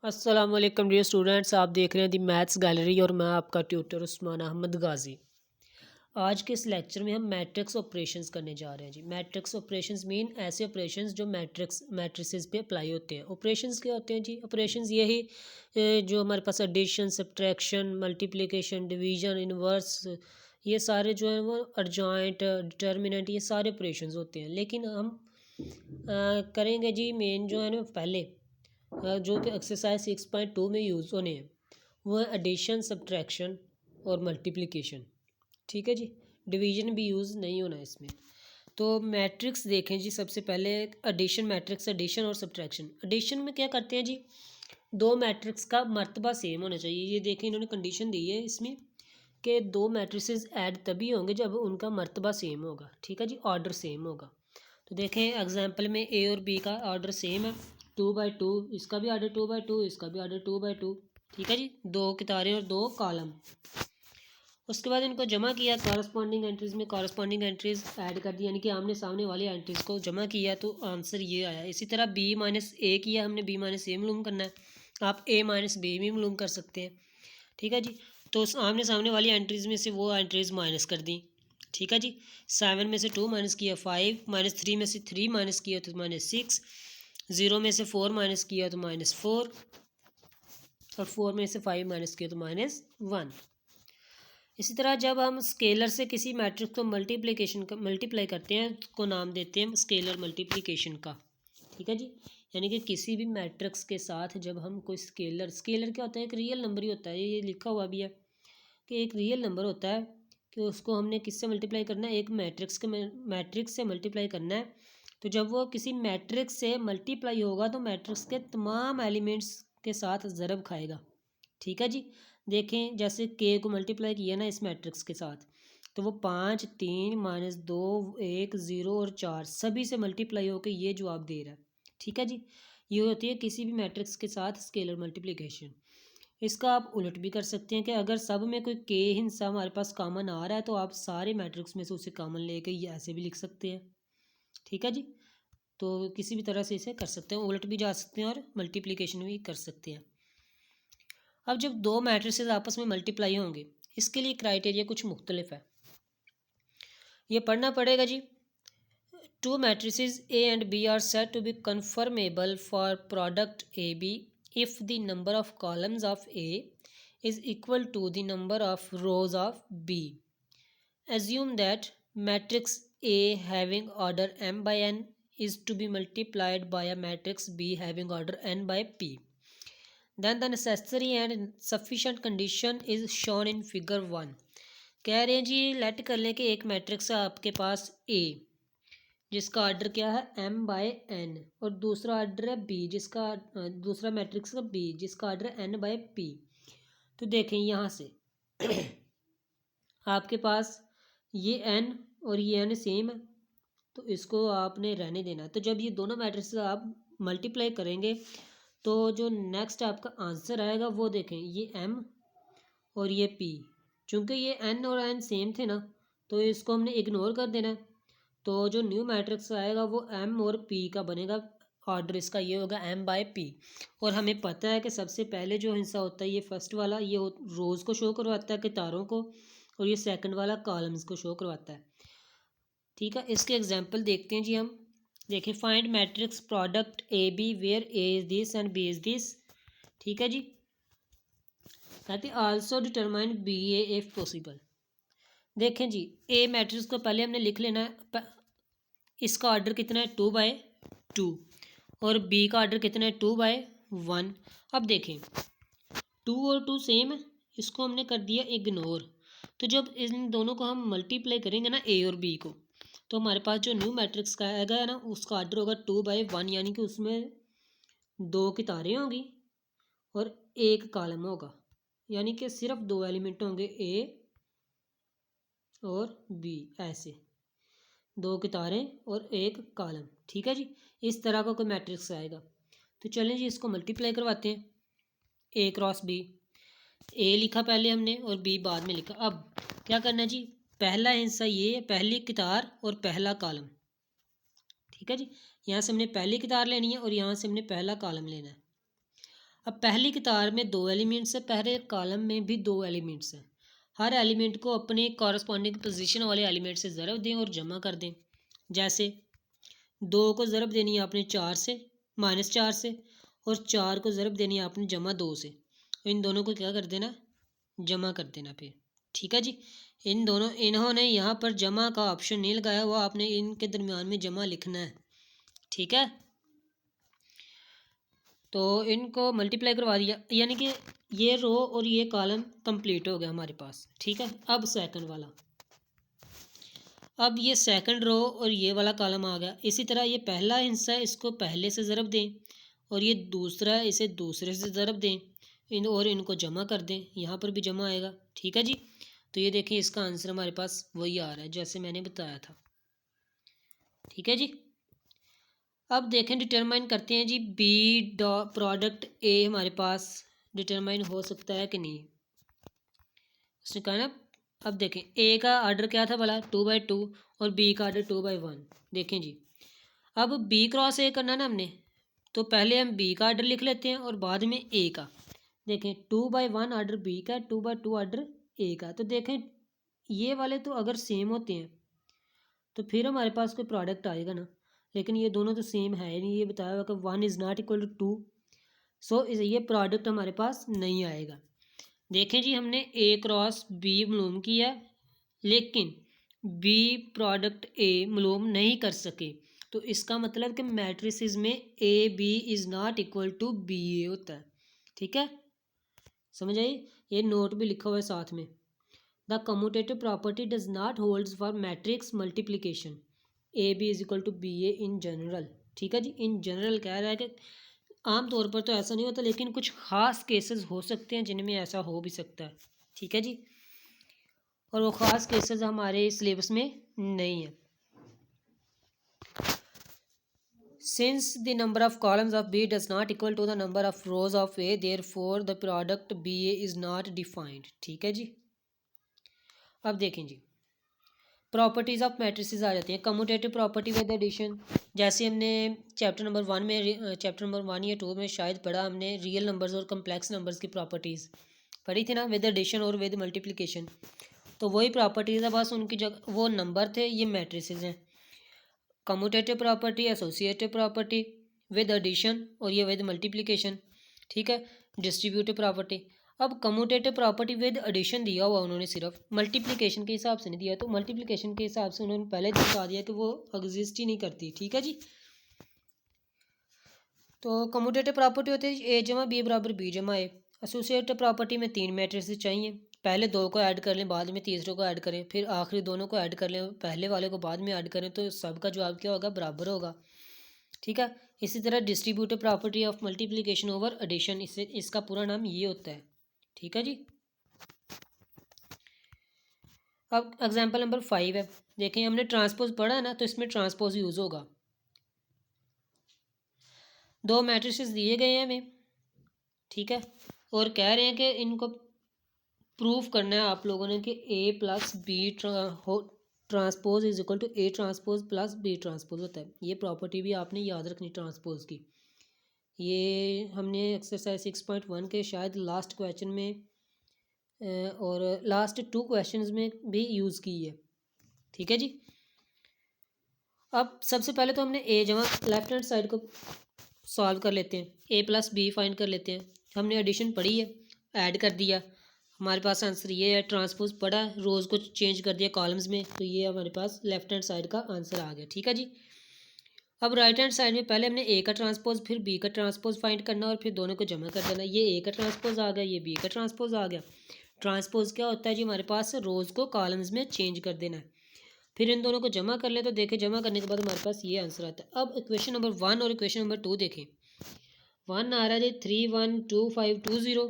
अस्सलाम वालेकुम dear students, आप देख रहे हैं दी मैथ्स गैलरी और मैं आपका ट्यूटर उस्मान अहमद गाजी। आज के इस लेक्चर में हम मैट्रिक्स ऑपरेशंस करने जा रहे हैं जी। मैट्रिक्स ऑपरेशंस मीन ऐसे ऑपरेशंस जो मैट्रिसेस पे अप्लाई होते हैं। ऑपरेशंस क्या होते हैं जी? ऑपरेशंस यही जो हमारे पास addition, subtraction, multiplication, division, inverse, ये सारे जो हैं वो एडजॉइंट, डिटर्मिनेंट, ये सारे ऑपरेशंस होते हैं। लेकिन हम करेंगे जी मेन जो है ना पहले जो कि एक्सरसाइज 6.2 में यूज़ होने हैं वो है एडिशन, सब्ट्रैक्शन और मल्टीप्लिकेशन। ठीक है जी। डिवीजन भी यूज़ नहीं होना है इसमें। तो मैट्रिक्स देखें जी, सबसे पहले एडिशन मैट्रिक्स, एडिशन और सब्ट्रैक्शन। एडिशन में क्या करते हैं जी, दो मैट्रिक्स का मर्तबा सेम होना चाहिए। ये देखें इन्होंने कंडीशन दी है इसमें कि दो मैट्रिसेस ऐड तभी होंगे जब उनका मर्तबा सेम होगा। ठीक है जी, ऑर्डर सेम होगा। तो देखें एग्जांपल में ए और बी का ऑर्डर सेम है, 2/2, इसका भी ऑर्डर 2/2, इसका भी ऑर्डर 2/2। ठीक है जी, दो कितारें और दो कॉलम। उसके बाद इनको जमा किया कॉरस्पॉन्डिंग एंट्रीज़ में, कॉरस्पॉन्डिंग एंट्रीज़ ऐड कर दी, यानी कि आमने सामने वाली एंट्रीज़ को जमा किया तो आंसर ये आया। इसी तरह बी माइनस ए किया हमने, बी माइनस ए मालूम करना है, आप ए माइनस बी भी मालूम कर सकते हैं। ठीक है जी। तो आमने सामने वाली एंट्रीज़ में से वो एंट्रीज़ माइनस कर दी। ठीक है जी। 7 में से 2 माइनस किया 5, -3 में से 3 माइनस किया तो -6, 0 में से 4 माइनस किया तो -4, और 4 में से 5 माइनस किया तो -1। इसी तरह जब हम स्केलर से किसी मैट्रिक्स को मल्टीप्लाई करते हैं उसको नाम देते हैं स्केलर मल्टीप्लिकेशन का। ठीक है जी। यानी कि किसी भी मैट्रिक्स के साथ जब हम कोई स्केलर क्या होता है, एक रियल नंबर ही होता है। ये लिखा हुआ भी है कि एक रियल नंबर होता है कि उसको हमने किससे मल्टीप्लाई करना है, एक मैट्रिक्स से मल्टीप्लाई करना है। तो जब वो किसी मैट्रिक्स से मल्टीप्लाई होगा तो मैट्रिक्स के तमाम एलिमेंट्स के साथ ज़रब खाएगा। ठीक है जी। देखें जैसे के को मल्टीप्लाई किया ना इस मैट्रिक्स के साथ, तो वो 5, 3, -2, 1, 0 और 4 सभी से मल्टीप्लाई होकर ये जवाब दे रहा है। ठीक है जी। ये होती है किसी भी मैट्रिक्स के साथ स्केलर मल्टीप्लिकेशन। इसका आप उलट भी कर सकते हैं कि अगर सब में कोई के हिस्सा हमारे पास कॉमन आ रहा है तो आप सारे मैट्रिक्स में से उसे कॉमन लेके ये ऐसे भी लिख सकते हैं। ठीक है जी। तो किसी भी तरह से इसे कर सकते हैं, उलट भी जा सकते हैं और मल्टीप्लिकेशन भी कर सकते हैं। अब जब दो मैट्रिसेस आपस में मल्टीप्लाई होंगे, इसके लिए क्राइटेरिया कुछ मुख्तलिफ है, ये पढ़ना पड़ेगा जी। Two matrices A and B are said to be conformable for product A B if the number of columns of A is equal to the number of rows of B. Assume that matrix A having order m by n is to be multiplied by a matrix B having order n by p. Then the necessary and sufficient condition is shown in figure 1. कह रहे हैं जी late कर लें कि एक matrix है आपके पास A जिसका ऑर्डर क्या है m/n, और दूसरा ऑर्डर है b जिसका दूसरा मैट्रिक्स का b जिसका ऑर्डर है n/p। तो देखें यहाँ से आपके पास ये n और ये n सेम है, तो इसको आपने रहने देना। तो जब ये दोनों मैट्रिक्स आप मल्टीप्लाई करेंगे तो जो नेक्स्ट आपका आंसर आएगा वो देखें ये m और ये p। चूँकि ये n और n सेम थे ना तो इसको हमने इग्नोर कर देना है। तो जो न्यू मैट्रिक्स आएगा वो m और p का बनेगा, ऑर्डर इसका ये होगा m/p। और हमें पता है कि सबसे पहले जो हिस्सा होता है ये फर्स्ट वाला, ये रोज़ को शो करवाता है कितारों को, और ये सेकंड वाला कॉलम्स को शो करवाता है। ठीक है, इसके एग्जांपल देखते हैं जी हम। देखें find matrix product A B where A is this and B is this. ठीक है जी। कहते also determine B A if possible. देखें जी ए मैट्रिक्स को पहले हमने लिख लेना है, इसका ऑर्डर कितना है 2/2, और बी का ऑर्डर कितना है 2/1। अब देखें 2 और 2 सेम है, इसको हमने कर दिया इग्नोर। तो जब इन दोनों को हम मल्टीप्लाई करेंगे ना ए और बी को, तो हमारे पास जो न्यू मैट्रिक्स का आएगा ना उसका ऑर्डर होगा 2/1, यानी कि उसमें 2 कितारें होंगी और एक कॉलम होगा, यानी कि सिर्फ 2 एलिमेंट होंगे ए और बी, ऐसे 2 कितारें और एक कॉलम। ठीक है जी। इस तरह का कोई मैट्रिक्स आएगा। तो चलें जी इसको मल्टीप्लाई करवाते हैं, ए क्रॉस बी। ए लिखा पहले हमने और बी बाद में लिखा। अब क्या करना है जी, पहला हिस्सा ये है, पहली कितार और पहला कॉलम। ठीक है जी। यहाँ से हमने पहली कितार लेनी है और यहाँ से हमने पहला कॉलम लेना है। अब पहली कतार में 2 एलिमेंट्स है, पहले कॉलम में भी 2 एलिमेंट्स हैं। हर एलिमेंट को अपने कॉरस्पॉन्डिंग पोजीशन वाले एलिमेंट से ज़रब दें और जमा कर दें। जैसे 2 को ज़रब देनी है आपने 4 से, -4 से, और 4 को ज़रब देनी है आपने जमा 2 से। इन दोनों को क्या कर देना, जमा कर देना फिर। ठीक है जी, इन्होंने यहाँ पर जमा का ऑप्शन नहीं लगाया हुआ, आपने इनके दरमियान में जमा लिखना है। ठीक है, तो इनको मल्टीप्लाई करवा दिया, यानी कि ये रो और ये कॉलम कंप्लीट हो गया हमारे पास। ठीक है, अब सेकंड वाला, अब ये सेकंड रो और ये वाला कॉलम आ गया। इसी तरह ये पहला हिस्सा है, इसको पहले से ज़रब दें, और ये दूसरा है, इसे दूसरे से ज़रब दें, और इनको जमा कर दें, यहाँ पर भी जमा आएगा। ठीक है जी, तो ये देखें इसका आंसर हमारे पास वही आ रहा है जैसे मैंने बताया था। ठीक है जी, अब देखें डिटरमाइन करते हैं जी, बी प्रोडक्ट ए हमारे पास डिटरमाइन हो सकता है कि नहीं। उसने कहा ना, अब देखें ए का आर्डर क्या था भला, 2/2, और बी का आर्डर 2/1। देखें जी, अब बी क्रॉस ए करना ना हमने, तो पहले हम बी का आर्डर लिख लेते हैं और बाद में ए का। देखें 2/1 आर्डर बी का, 2/2 आर्डर ए का। तो देखें ये वाले तो अगर सेम होते हैं तो फिर हमारे पास कोई प्रोडक्ट आएगा ना, लेकिन ये दोनों तो सेम है नहीं, ये बताया हुआ कि 1 इज़ नॉट इक्वल टू 2, सो ये प्रोडक्ट हमारे पास नहीं आएगा। देखें जी, हमने ए क्रॉस बी मालूम किया, लेकिन बी प्रोडक्ट ए मालूम नहीं कर सके, तो इसका मतलब कि मैट्रिसेस में A B is not equal to B A होता है। ठीक है, समझ आई, ये नोट भी लिखा हुआ है साथ में। The commutative property does not holds for matrix multiplication A B is equal to B A in general. ठीक है जी, इन जनरल कह रहा है कि आम तौर पर तो ऐसा नहीं होता, लेकिन कुछ ख़ास केसेस हो सकते हैं जिनमें ऐसा हो भी सकता है। ठीक है जी, और वो ख़ास केसेस हमारे सिलेबस में नहीं है। Since the number of columns of B does not equal to the number of rows of A, therefore the product BA is not defined। ठीक है जी, अब देखें जी, प्रॉपर्टीज़ ऑफ मैट्रिसेस आ जाती हैं। कम्यूटेटिव प्रॉपर्टी विद एडिशन, जैसे हमने chapter number 1 में, chapter number 1 या 2 में शायद पढ़ा हमने, रियल नंबर्स और कम्प्लेक्स नंबर्स की प्रॉपर्टीज़ पढ़ी थी ना, विद एडिशन और विद मल्टीप्लिकेशन। तो वही प्रॉपर्टीज़ है, बस उनकी जगह वो नंबर थे, ये मैट्रिसेस हैं। Commutative property, associative property with addition, और ये विद मल्टीप्लिकेशन। ठीक है, डिस्ट्रीब्यूटिव प्रॉपर्टी। अब कम्यूटेटिव प्रॉपर्टी विद एडिशन दिया हुआ उन्होंने, सिर्फ मल्टीप्लिकेशन के हिसाब से नहीं दिया, तो मल्टीप्लिकेशन के हिसाब से उन्होंने पहले बता दिया कि वो एग्जिस्ट ही नहीं करती। ठीक है जी, तो कम्यूटेटिव प्रॉपर्टी होती है ए जमा बी बराबर बी जमा ए। एसोसिएटिव प्रॉपर्टी में 3 मैट्रिसेस चाहिए, पहले 2 को ऐड कर लें, बाद में तीसरे को ऐड करें, फिर आखिरी दोनों को ऐड कर लें, पहले वाले को बाद में ऐड करें, तो सबका जवाब क्या होगा, बराबर होगा। ठीक है, इसी तरह distributive property of multiplication over addition, इससे इसका पूरा नाम ये होता है। ठीक है जी, अब एग्जांपल नंबर 5 है, देखें हमने ट्रांसपोज पढ़ा है ना, तो इसमें ट्रांसपोज यूज़ होगा। 2 मैट्रिसेस दिए गए हैं हमें, ठीक है, और कह रहे हैं कि इनको प्रूफ करना है आप लोगों ने कि A plus B transpose is equal to A transpose plus B transpose होता है। ये प्रॉपर्टी भी आपने याद रखनी ट्रांसपोज की। ये हमने एक्सरसाइज 6.1 के शायद लास्ट क्वेश्चन में और लास्ट 2 क्वेश्चंस में भी यूज़ की है। ठीक है जी, अब सबसे पहले तो हमने ए जमा लेफ्ट हैंड साइड को सॉल्व कर लेते हैं, ए प्लस बी फाइंड कर लेते हैं। हमने एडिशन पढ़ी है, ऐड कर दिया, हमारे पास आंसर ये है। ट्रांसपोज पढ़ा, रोज़ को चेंज कर दिया कॉलम्स में, तो ये हमारे पास लेफ्ट हैंड साइड का आंसर आ गया। ठीक है जी, अब राइट हैंड साइड में पहले हमने ए का ट्रांसपोज फिर बी का ट्रांसपोज फाइंड करना और फिर दोनों को जमा कर देना। ये ए का ट्रांसपोज आ गया, ये बी का ट्रांसपोज आ गया। ट्रांसपोज क्या होता है जी, हमारे पास रोज़ को कॉलम्स में चेंज कर देना है, फिर इन दोनों को जमा कर ले, तो देखें जमा करने के बाद हमारे पास ये आंसर आता है। अब इक्वेशन नंबर 1 और इक्वेशन नंबर 2 देखें। 1 आ रहा है जी 312520,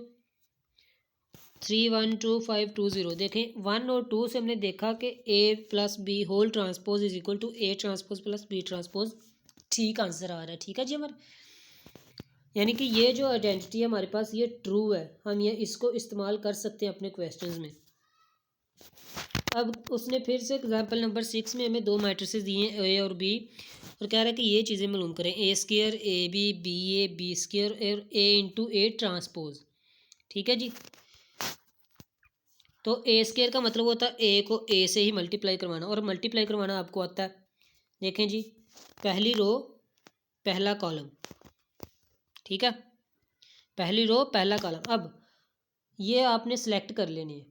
312520। देखें 1 और 2 से हमने देखा कि A plus B whole transpose is equal to A transpose plus B transpose, ठीक आंसर आ रहा है। ठीक है जी, हमारे यानी कि ये जो आइडेंटिटी है हमारे पास ये ट्रू है, हम ये इसको इस्तेमाल कर सकते हैं अपने क्वेश्चंस में। अब उसने फिर से एग्जांपल नंबर 6 में हमें 2 मैट्रिसेस दिए हैं ए और बी, और कह रहा है कि ये चीज़ें मालूम करें, ए स्क्वायर ए बी स्क्वायर और ए इंटू ए ट्रांसपोज। ठीक है जी। तो ए स्क्वायर का मतलब होता है ए को ए से ही मल्टीप्लाई करवाना, और मल्टीप्लाई करवाना आपको आता है। देखें जी, पहली रो पहला कॉलम, ठीक है, पहली रो पहला कॉलम। अब ये आपने सेलेक्ट कर लेने हैं,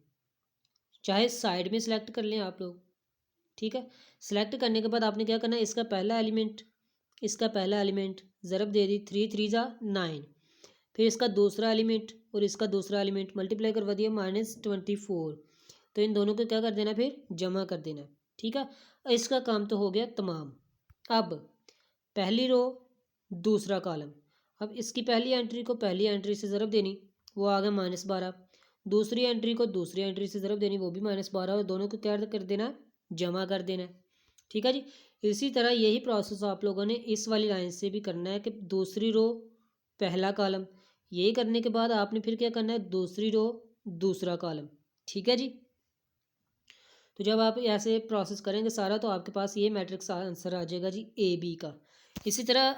चाहे साइड में सेलेक्ट कर लें आप लोग, ठीक है। सेलेक्ट करने के बाद आपने क्या करना है, इसका पहला एलिमेंट, इसका पहला एलिमेंट ज़रब दे दी, 3 3 ज़ा 9, फिर इसका दूसरा एलिमेंट और इसका दूसरा एलिमेंट मल्टीप्लाई करवा दिया -24। तो इन दोनों को क्या कर देना, फिर जमा कर देना, ठीक है। इसका काम तो हो गया तमाम। अब पहली रो दूसरा कॉलम, अब इसकी पहली एंट्री को पहली एंट्री से ज़रब देनी, वो आ गया -12। दूसरी एंट्री को दूसरी एंट्री से ज़रब देनी, वो भी -12, और दोनों को क्या कर देना, जमा कर देना है, ठीक है जी। इसी तरह यही प्रोसेस आप लोगों ने इस वाली लाइन से भी करना है कि दूसरी रो पहला कॉलम, यही करने के बाद आपने फिर क्या करना है, दूसरी रो दूसरा कॉलम, ठीक है जी। तो जब आप ऐसे प्रोसेस करेंगे सारा, तो आपके पास ये मैट्रिक्स आंसर आ जाएगा जी ए बी का। इसी तरह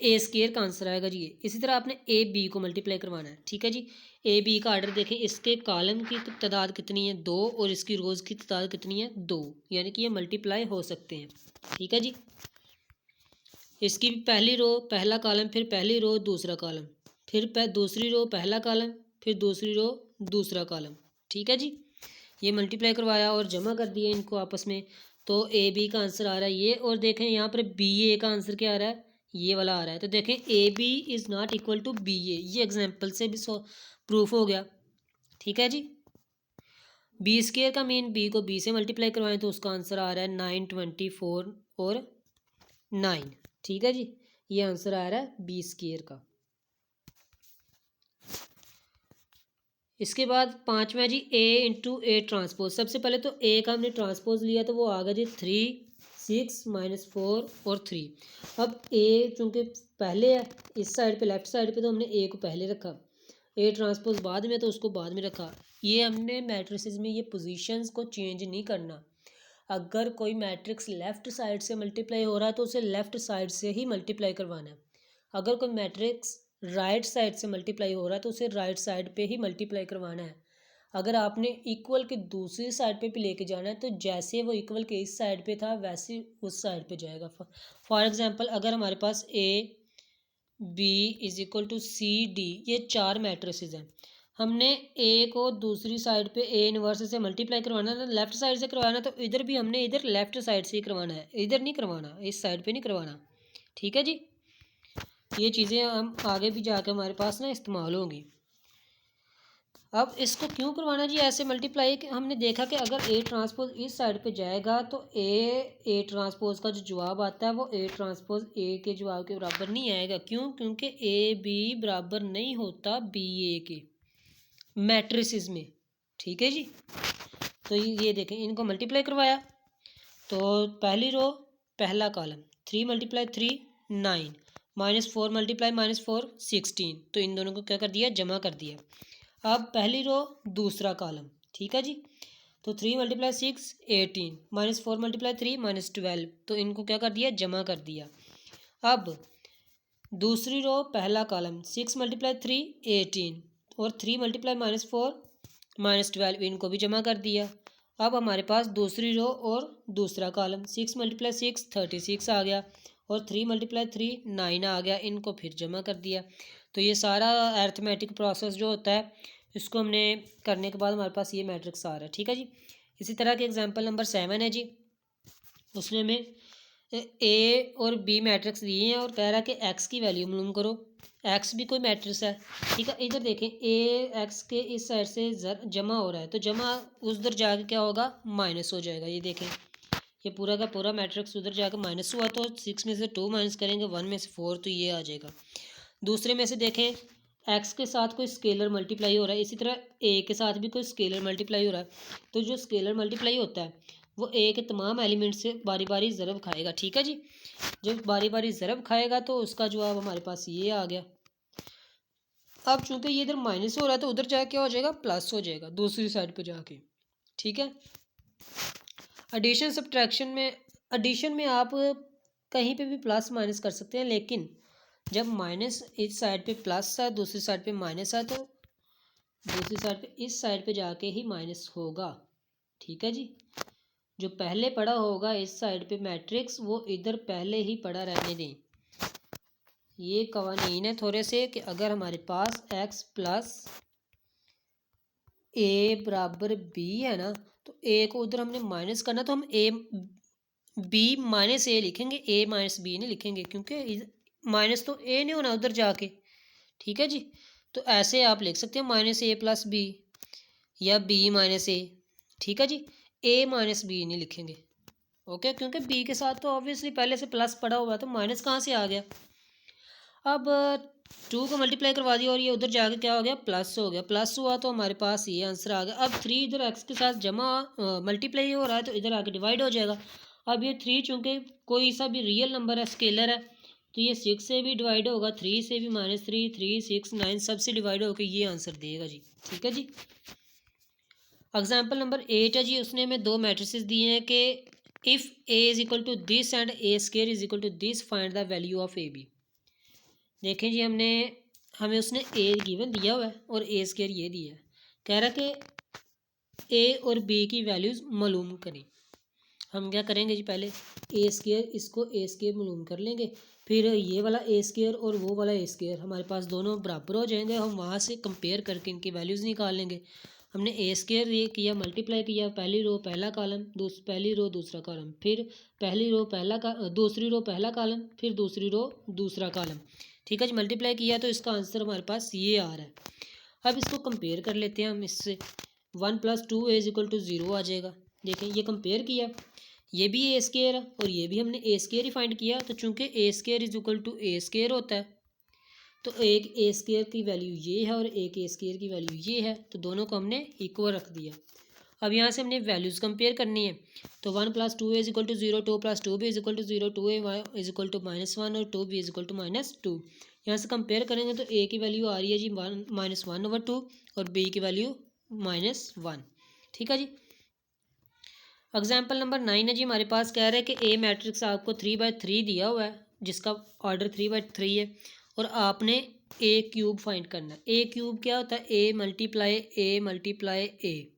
ए स्क्वायर का आंसर आएगा जी ये। इसी तरह आपने ए बी को मल्टीप्लाई करवाना है, ठीक है जी। ए बी का आर्डर देखें, इसके कॉलम की तादाद कितनी है, 2, और इसकी रोज़ की तादाद कितनी है, 2, यानी कि ये मल्टीप्लाई हो सकते हैं, ठीक है जी। इसकी पहली रो पहला कॉलम, फिर पहली रो दूसरा कॉलम, फिर दूसरी रो पहला कॉलम, फिर दूसरी रो दूसरा कॉलम, ठीक है जी। ये मल्टीप्लाई करवाया और जमा कर दिए इनको आपस में, तो ए बी का आंसर आ रहा है ये। और देखें यहाँ पर बी ए का आंसर क्या आ रहा है, ये वाला आ रहा है। तो देखें A B is not equal to B A, ये एग्जाम्पल से भी प्रूफ हो गया, ठीक है जी। बी स्क्वायर का मीन बी को बी से मल्टीप्लाई करवाएं तो उसका आंसर आ रहा है 9 24 और 9, ठीक है जी। ये आंसर आ रहा है बी स्क्वायर का। इसके बाद पांचवा जी ए इंटू ए ट्रांसपोज। सबसे पहले तो ए का हमने ट्रांसपोज लिया तो वो आ गया जी 3 6 -4 और 3। अब ए चूँकि पहले है इस साइड पे लेफ़्ट साइड पे, तो हमने ए को पहले रखा, ए ट्रांसपोज बाद में तो उसको बाद में रखा। ये हमने मैट्रिसेस में ये पोजीशंस को चेंज नहीं करना। अगर कोई मैट्रिक्स लेफ़्ट साइड से मल्टीप्लाई हो रहा है तो उसे लेफ़्ट साइड से ही मल्टीप्लाई करवाना है। अगर कोई मैट्रिक्स राइट साइड से मल्टीप्लाई हो रहा है तो उसे राइट साइड पे ही मल्टीप्लाई करवाना है। अगर आपने इक्वल के दूसरी साइड पे भी लेके जाना है तो जैसे वो इक्वल के इस साइड पे था वैसे उस साइड पे जाएगा। फॉर एग्जांपल अगर हमारे पास A B is equal to C D, ये 4 मैट्रिसेस हैं, हमने ए को दूसरी साइड पे ए इनवर्स से मल्टीप्लाई करवाना है, लेफ्ट साइड से करवाना, तो इधर भी हमने इधर लेफ्ट साइड से ही करवाना है, इधर नहीं करवाना, इस साइड पे नहीं करवाना, ठीक है जी। ये चीज़ें हम आगे भी जाकर हमारे पास ना इस्तेमाल होंगी। अब इसको क्यों करवाना जी ऐसे मल्टीप्लाई, कि हमने देखा कि अगर ए ट्रांसपोज इस साइड पे जाएगा तो ए ट्रांसपोज का जो जवाब आता है वो ए ट्रांसपोज ए के जवाब के बराबर नहीं आएगा। क्यों? क्योंकि ए बी बराबर नहीं होता बी ए के मैट्रिसेस में, ठीक है जी। तो ये देखें, इनको मल्टीप्लाई करवाया तो पहली रो पहला कॉलम 3 × 3 9, -4 × -4 16, तो इन दोनों को क्या कर दिया, जमा कर दिया। अब पहली रो दूसरा कॉलम, ठीक है जी, तो 3 × 6 18, -4 × 3 -12, तो इनको क्या कर दिया, जमा कर दिया। अब दूसरी रो पहला कॉलम 6 × 3 18 और 3 × -4 -12, इनको भी जमा कर दिया। अब हमारे पास दूसरी रो और दूसरा कॉलम 6 × 6 36 आ गया और 3 × 3 9 आ गया, इनको फिर जमा कर दिया। तो ये सारा अरिथमेटिक प्रोसेस जो होता है इसको हमने करने के बाद हमारे पास ये मैट्रिक्स आ रहा है, ठीक है जी। इसी तरह के एग्जांपल नंबर 7 है जी, उसमें हमें ए और बी मैट्रिक्स दिए हैं और कह रहा है कि एक्स की वैल्यू मालूम करो। एक्स भी कोई मैट्रिक्स है, ठीक है। इधर देखें ए एक्स के इस साइड से जमा हो रहा है, तो जमा उधर जाके क्या होगा, माइनस हो जाएगा। ये देखें, ये पूरा का पूरा मैट्रिक्स उधर जाकर माइनस हुआ, तो 6 में से 2 माइनस करेंगे, 1 में से 4, तो ये आ जाएगा। दूसरे में से देखें, एक्स के साथ कोई स्केलर मल्टीप्लाई हो रहा है, इसी तरह ए के साथ भी कोई स्केलर मल्टीप्लाई हो रहा है, तो जो स्केलर मल्टीप्लाई होता है वो ए के तमाम एलिमेंट से बारी बारी ज़रब खाएगा, ठीक है जी। जब बारी बारी ज़रब खाएगा तो उसका जवाब हमारे पास ये आ गया। अब चूंकि ये इधर माइनस हो रहा है तो उधर जाके क्या हो जाएगा, प्लस हो जाएगा दूसरी साइड पे जाके, ठीक है। एडिशन सब्ट्रैक्शन में, एडिशन में आप कहीं पे भी प्लस माइनस कर सकते हैं, लेकिन जब माइनस इस साइड पे प्लस है, दूसरी साइड पे माइनस है, तो दूसरी साइड पे इस साइड पे जाके ही माइनस होगा। ठीक है जी, जो पहले पड़ा होगा इस साइड पे मैट्रिक्स, वो इधर पहले ही पड़ा रहने दें। ये कवानीन है थोड़े से कि अगर हमारे पास x प्लस ए बराबर बी है ना, तो ए को उधर हमने माइनस करना, तो हम ए बी माइनस ए लिखेंगे, ए माइनस बी नहीं लिखेंगे, क्योंकि माइनस तो ए नहीं होना उधर जाके। ठीक है जी, तो ऐसे आप लिख सकते हैं माइनस ए प्लस बी या बी माइनस ए। ठीक है जी, ए माइनस बी नहीं लिखेंगे। ओके, क्योंकि बी के साथ तो ऑब्वियसली पहले से प्लस पड़ा हुआ है, तो माइनस कहाँ से आ गया। अब 2 को मल्टीप्लाई करवा दिया और ये उधर जाके क्या हो गया, प्लस हो गया। प्लस हुआ तो हमारे पास ये आंसर आ गया। अब 3 इधर एक्स के साथ जमा मल्टीप्लाई हो रहा है, तो इधर आके डिवाइड हो जाएगा। अब ये 3 चूँकि कोई सा भी रियल नंबर है, स्केलर है, तो ये 6 से भी डिवाइड होगा, 3 से भी, -3, 3, 6, 9 सबसे डिवाइड होकर ये आंसर देगा जी। ठीक है जी, एग्जाम्पल नंबर 8 है जी। उसने हमें 2 मैट्रिसेस दिए हैं कि if A is equal to this and A square is equal to this, find the value of A B. देखें जी, हमें उसने ए गिवन दिया हुआ है और ए स्केयर ये दिया है। कह रहा है कि ए और बी की वैल्यूज़ मालूम करें। हम क्या करेंगे जी, पहले ए स्केयर, इसको ए स्केयर मालूम कर लेंगे, फिर ये वाला ए स्केयर और वो वाला ए स्केयर हमारे पास दोनों बराबर हो जाएंगे। हम वहाँ से कंपेयर करके इनकी वैल्यूज़ निकाल लेंगे। हमने ए स्केयर ये किया, मल्टीप्लाई किया, पहली रो पहला कॉलम, पहली रो दूसरा कॉलम, फिर पहली रो दूसरी रो पहला कॉलम, फिर दूसरी रो दूसरा कॉलम। ठीक है जी, मल्टीप्लाई किया तो इसका आंसर हमारे पास ये आ रहा है। अब इसको कंपेयर कर लेते हैं हम इससे। 1 + 2 इज इक्वल टू 0 आ जाएगा। देखें, ये कंपेयर किया, ये भी ए स्केयर है और ये भी हमने ए स्केयर ही फाइंड किया। तो चूंकि A square is equal to A square होता है, तो एक ए स्केयर की वैल्यू ये है और एक ए स्केयर की वैल्यू ये है, तो दोनों को हमने इक्वल रख दिया। अब यहाँ से हमने वैल्यूज़ कंपेयर करनी है। तो 1 + 2 is equal to 0, 2 + 2 b is equal to 0, 2a is equal to -1 और 2b इज इक्वल टू -2। यहाँ से कंपेयर करेंगे तो ए की वैल्यू आ रही है जी -1/2 और बी की वैल्यू -1। ठीक है जी, एग्जाम्पल नंबर 9 है जी। हमारे पास कह रहे हैं कि ए मैट्रिक्स आपको 3/3 दिया हुआ है, जिसका ऑर्डर 3/3 है, और आपने ए क्यूब फाइंड करना है। ए क्यूब क्या होता है, ए मल्टीप्लाई ए,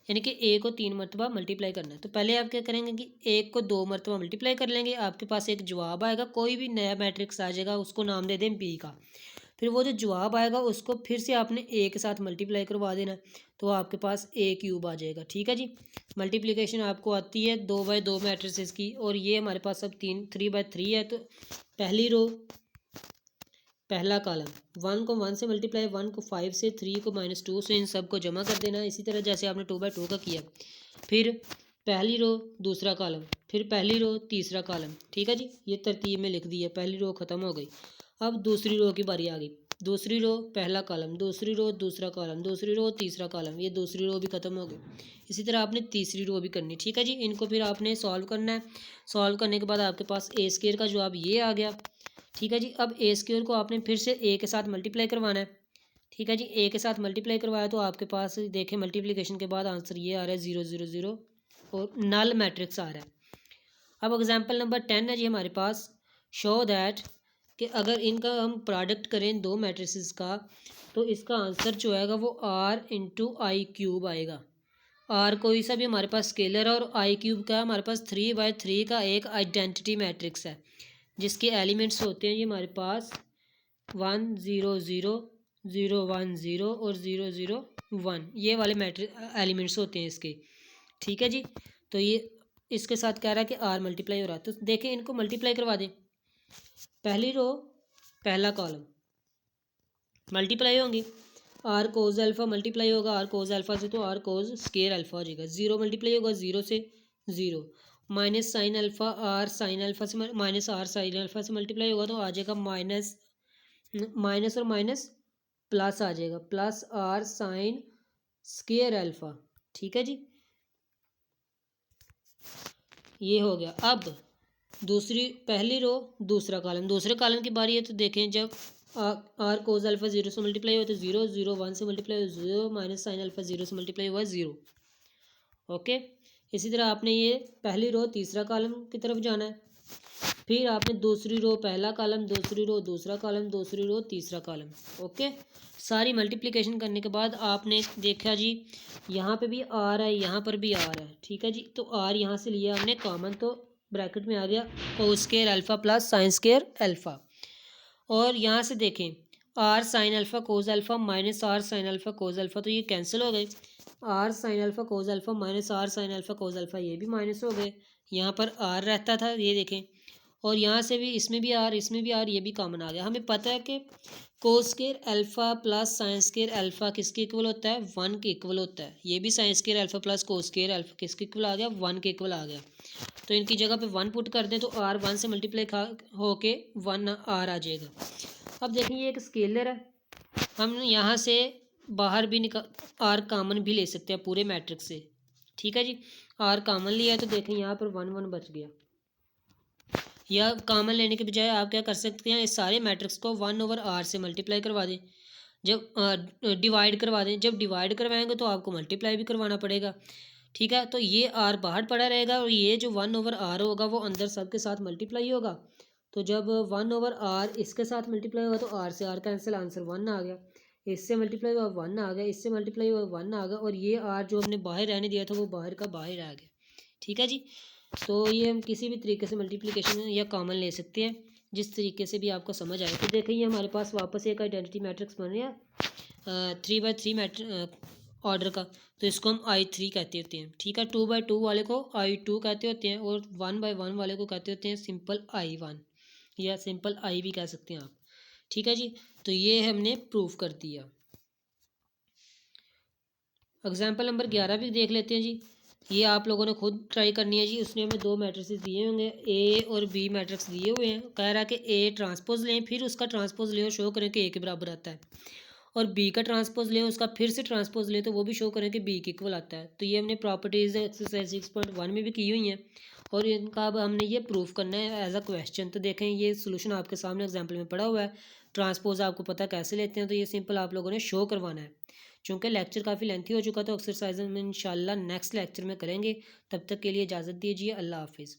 यानी कि ए को 3 मरतबा मल्टीप्लाई करना है। तो पहले आप क्या करेंगे कि एक को 2 मरतबा मल्टीप्लाई कर लेंगे, आपके पास एक जवाब आएगा, कोई भी नया मैट्रिक्स आ जाएगा, उसको नाम दे दें बी का। फिर वो जो जवाब आएगा उसको फिर से आपने ए के साथ मल्टीप्लाई करवा देना, तो आपके पास ए क्यूब आ जाएगा। ठीक है जी, मल्टीप्लिकेशन आपको आती है 2/2 मैट्रिसेस की, और ये हमारे पास अब 3/3 है। तो पहली रो पहला कॉलम, 1 को 1 से मल्टीप्लाई, 1 को 5 से, 3 को -2 से, इन सब को जमा कर देना, इसी तरह जैसे आपने 2/2 का किया। फिर पहली रो दूसरा कॉलम, फिर पहली रो तीसरा कॉलम। ठीक है जी, ये तरतीब में लिख दी है, पहली रो ख़त्म हो गई। अब दूसरी रो की बारी आ गई। दूसरी रो पहला कॉलम, दूसरी रो दूसरा कॉलम, दूसरी रो तीसरा कॉलम, ये दूसरी रो भी ख़त्म हो गई। इसी तरह आपने तीसरी रो भी करनी। ठीक है जी, इनको फिर आपने सॉल्व करना है। सॉल्व करने के बाद आपके पास ए स्क्वायर का जवाब ये आ गया। ठीक है जी, अब ए स्क्वायर को आपने फिर से ए के साथ मल्टीप्लाई करवाना है। ठीक है जी, ए के साथ मल्टीप्लाई करवाया तो आपके पास देखें मल्टीप्लिकेशन के बाद आंसर ये आ रहा है 0 0 0 और नल मैट्रिक्स आ रहा है। अब एग्जांपल नंबर 10 है जी हमारे पास, शो दैट कि अगर इनका हम प्रोडक्ट करें दो मैट्रिसेस का, तो इसका आंसर जो आएगा वो r×i³ आएगा। r कोई सा भी हमारे पास स्केलर है और i³ का हमारे पास 3/3 का एक आइडेंटिटी मैट्रिक्स है, जिसके एलिमेंट्स होते हैं ये हमारे पास 1 0 0 0 1 0 और 0 0 1, ये वाले एलिमेंट्स होते हैं इसके। ठीक है जी, तो ये इसके साथ कह रहा है कि r मल्टीप्लाई हो रहा है, तो देखें इनको मल्टीप्लाई करवा दें। पहली रो पहला कॉलम मल्टीप्लाई होंगी, r कोज अल्फ़ा मल्टीप्लाई होगा r कोज अल्फ़ा से, तो r कोज स्केयर अल्फ़ा हो जाएगा। 0 मल्टीप्लाई होगा 0 से 0, minus sine alpha r sine alpha से, माइनस r साइन अल्फ़ा से मल्टीप्लाई होगा तो आ जाएगा माइनस और माइनस प्लस आ जाएगा, plus r sine square alpha. ठीक है जी, ये हो गया। अब दूसरी पहली रो दूसरा कॉलम, दूसरे कॉलम की बारी है, तो देखें जब r कोज अल्फ़ा 0 से मल्टीप्लाई हुआ तो 0 0 1 से मल्टीप्लाई हुआ 0, माइनस साइन अल्फ़ा 0 से मल्टीप्लाई हुआ 0। ओके, इसी तरह आपने ये पहली रो तीसरा कॉलम की तरफ जाना है। फिर आपने दूसरी रो पहला कॉलम, दूसरी रो दूसरा कॉलम, दूसरी रो तीसरा कॉलम। ओके, सारी मल्टीप्लिकेशन करने के बाद आपने देखा जी यहाँ पे भी आर है, यहाँ पर भी आर है। ठीक है जी, तो आर यहाँ से लिया हमने कॉमन, तो ब्रैकेट में आ गया cos square alpha plus sine square alpha. और यहाँ से देखें r sine alpha cos alpha minus r sine alpha cos alpha, तो ये कैंसिल हो गए। R sine alpha cos alpha minus r sine alpha cos alpha, ये भी माइनस हो गए। यहाँ पर आर रहता था, ये देखें। और यहाँ से भी इसमें भी आर, इसमें भी आर, ये भी कॉमन आ गया। हमें पता है कि कोस square alpha plus sine square alpha किसके इक्वल होता है? 1 के इक्वल होता है। ये भी sign square alpha plus cos square alpha किसके इक्वल आ गया? 1 के इक्वल आ गया। तो इनकी जगह पे 1 पुट कर दें तो आर 1 से मल्टीप्लाई होके 1 आर आ जाएगा। अब देखें ये एक स्केलर है, हम यहाँ से बाहर भी आर कॉमन भी ले सकते हैं पूरे मैट्रिक्स से। ठीक है जी, आर कॉमन लिया तो देखें यहाँ पर 1 1 बच गया। या कॉमन लेने के बजाय आप क्या कर सकते हैं, इस सारे मैट्रिक्स को 1/r से मल्टीप्लाई करवा दें। जब डिवाइड करवा दें, जब डिवाइड करवाएंगे तो आपको मल्टीप्लाई भी करवाना पड़ेगा। ठीक है, तो ये आर बाहर पड़ा रहेगा और ये जो 1/r होगा वो अंदर सब के साथ मल्टीप्लाई होगा। तो जब 1/r इसके साथ मल्टीप्लाई होगा तो आर से आर कैंसिल, आंसर 1 आ गया। इससे मल्टीप्लाई हुआ 1 आ गया, इससे मल्टीप्लाई हुआ 1 आ गया, और ये आर जो हमने बाहर रहने दिया था वो बाहर का बाहर आ गया। ठीक है जी, तो ये हम किसी भी तरीके से मल्टीप्लिकेशन या कॉमन ले सकते हैं, जिस तरीके से भी आपको समझ आए। तो देखें ये हमारे पास वापस एक आइडेंटिटी मैट्रिक्स बन गया 3/3 ऑर्डर का, तो इसको हम I3 कहते होते हैं। ठीक है, 2/2 वाले को I2 कहते होते हैं, और 1/1 वाले को कहते होते हैं सिंपल I1, या सिंपल I भी कह सकते हैं आप। ठीक है जी, तो ये हमने प्रूफ कर दिया। एग्जाम्पल नंबर 11 भी देख लेते हैं जी। ये आप लोगों ने खुद ट्राई करनी है जी। उसने हमें 2 मैट्रिक्स दिए होंगे, ए और बी मैट्रिक्स दिए हुए हैं। कह रहा है कि ए ट्रांसपोज लें, फिर उसका ट्रांसपोज लें और शो करें कि ए के बराबर आता है, और बी का ट्रांसपोज लें, उसका फिर से ट्रांसपोज लें तो वो भी शो करें कि बी के इक्वल आता है। तो ये हमने प्रॉपर्टीज़ एक्सरसाइज 6.1 में भी की हुई हैं, और इनका अब हमने ये प्रूफ करना है एज अ क्वेश्चन। तो देखें ये सोल्यूशन आपके सामने एग्जाम्पल में पड़ा हुआ है। ट्रांसपोज आपको पता कैसे लेते हैं, तो ये सिंपल आप लोगों ने शो करवाना है। चूँकि लेक्चर काफ़ी लेंथी हो चुका तो एक्सरसाइज में इंशाल्लाह नेक्स्ट लेक्चर में करेंगे। तब तक के लिए इजाज़त दीजिए, अल्लाह हाफिज़।